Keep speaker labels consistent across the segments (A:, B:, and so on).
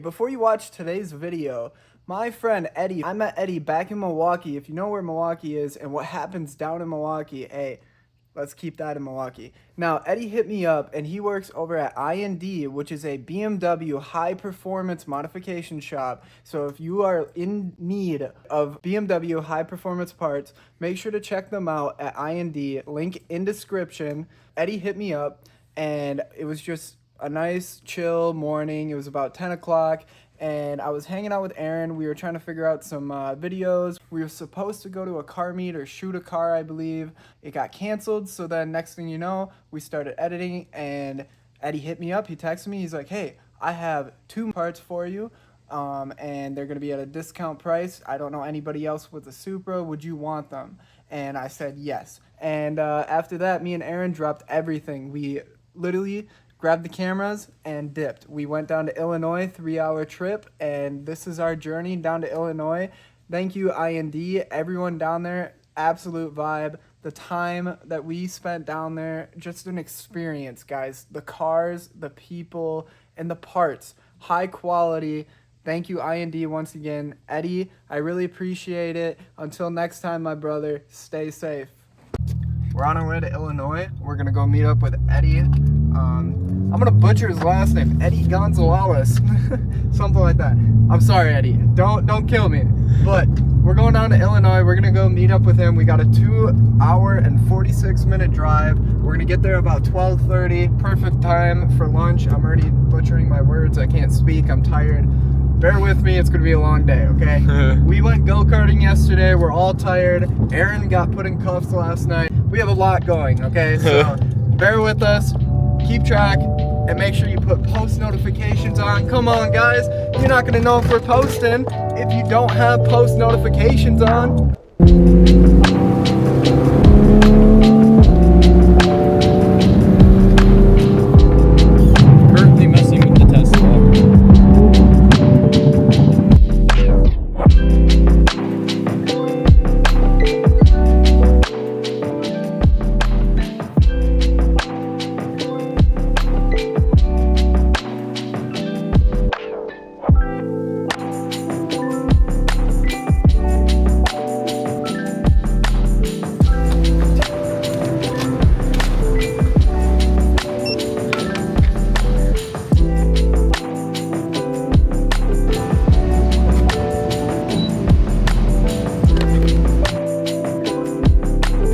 A: before you watch today's video, my friend Eddie, I met Eddie back in Milwaukee. If you know where Milwaukee is and what happens down in Milwaukee, hey, let's keep that in Milwaukee. Now, Eddie hit me up, and he works over at IND, which is a BMW high-performance modification shop. So if you are in need of BMW high-performance parts, make sure to check them out at IND. Link in description. Eddie hit me up, and it was just a nice, chill morning. It was about 10 o'clock. And I was hanging out with Aaron. We were trying to figure out some videos. We were supposed to go to a car meet or shoot a car, I believe. It got canceled. So then next thing you know, we started editing, and Eddie hit me up. He texted me. He's like, hey, I have 2 parts for you, and they're going to be at a discount price. I don't know anybody else with a Supra. Would you want them? And I said yes. And after that, me and Aaron dropped everything. We literally grabbed the cameras and dipped. We went down to Illinois, 3-hour trip, and this is our journey down to Illinois. Thank you, IND. Everyone down there, absolute vibe. The time that we spent down there, just an experience, guys. The cars, the people, and the parts, high quality. Thank you, IND, once again. Eddie, I really appreciate it. Until next time, my brother, stay safe. We're on our way to Illinois. We're gonna go meet up with Eddie. I'm gonna butcher his last name, Eddie Gonzalez, something like that. I'm sorry, Eddie. Don't kill me. But we're going down to Illinois. We're gonna go meet up with him. We got a 2-hour and 46-minute drive. We're gonna get there about 12:30. Perfect time for lunch. I'm already butchering my words. I can't speak. I'm tired. Bear with me, it's gonna be a long day, okay? We went go-karting yesterday, we're all tired. Aaron got put in cuffs last night. We have a lot going, okay? So bear with us, keep track, and make sure you put post notifications on. Come on, guys, you're not gonna know if we're posting if you don't have post notifications on.
B: Currently messing with the Tesla.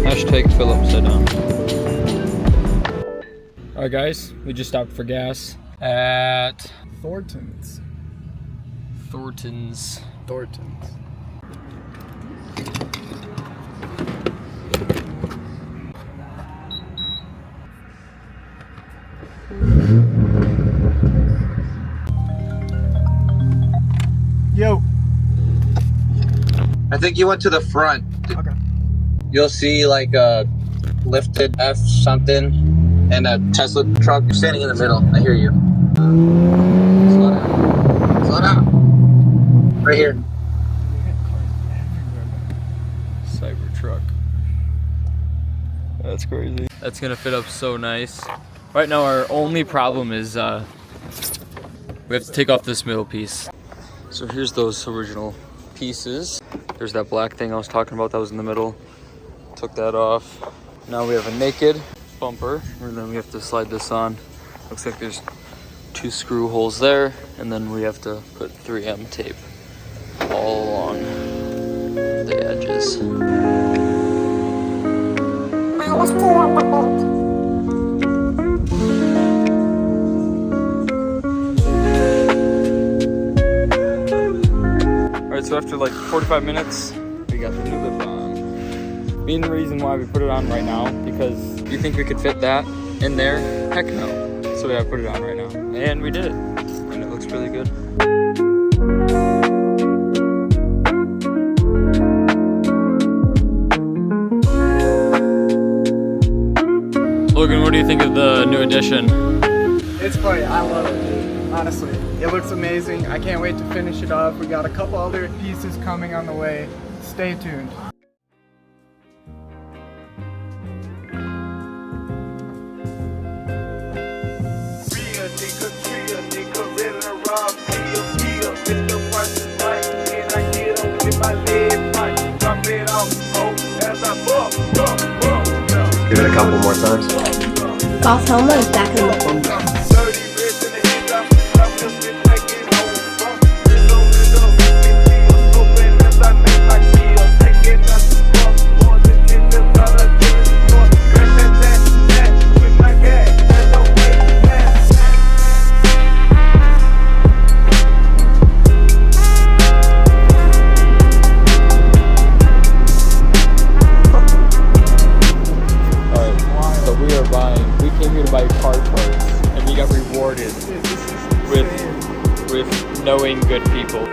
B: Hashtag fill upside down. Alright guys, we just stopped for gas at
A: Thornton's. Yo.
C: I think you went to the front.
A: Okay.
C: You'll see like a lifted F something and a Tesla truck. You're standing in the middle. I hear you. Slow down. Slow down. Right here.
B: Cybertruck. That's crazy. That's gonna fit up so nice. Right now our only problem is we have to take off this middle piece. So here's those original pieces. There's that black thing I was talking about that was in the middle. Took that off. Now we have a naked bumper, and then we have to slide this on. Looks like there's 2 screw holes there, and then we have to put 3M tape all along the edges. Alright, so after like 45 minutes, we got the new lip on. Main reason why we put it on right now, because you think we could fit that in there? Heck no. So we have to put it on right now. And we did it. And it looks really good. Logan, what do you think of the new addition?
A: It's funny, I love it, honestly. It looks amazing. I can't wait to finish it off. We got a couple other pieces coming on the way. Stay tuned. Real nigga, real nigga, ready to rob.
D: Give it a couple more times.
E: Boss Homer is back in the
B: We came here to buy car parts, and we got rewarded with knowing good people.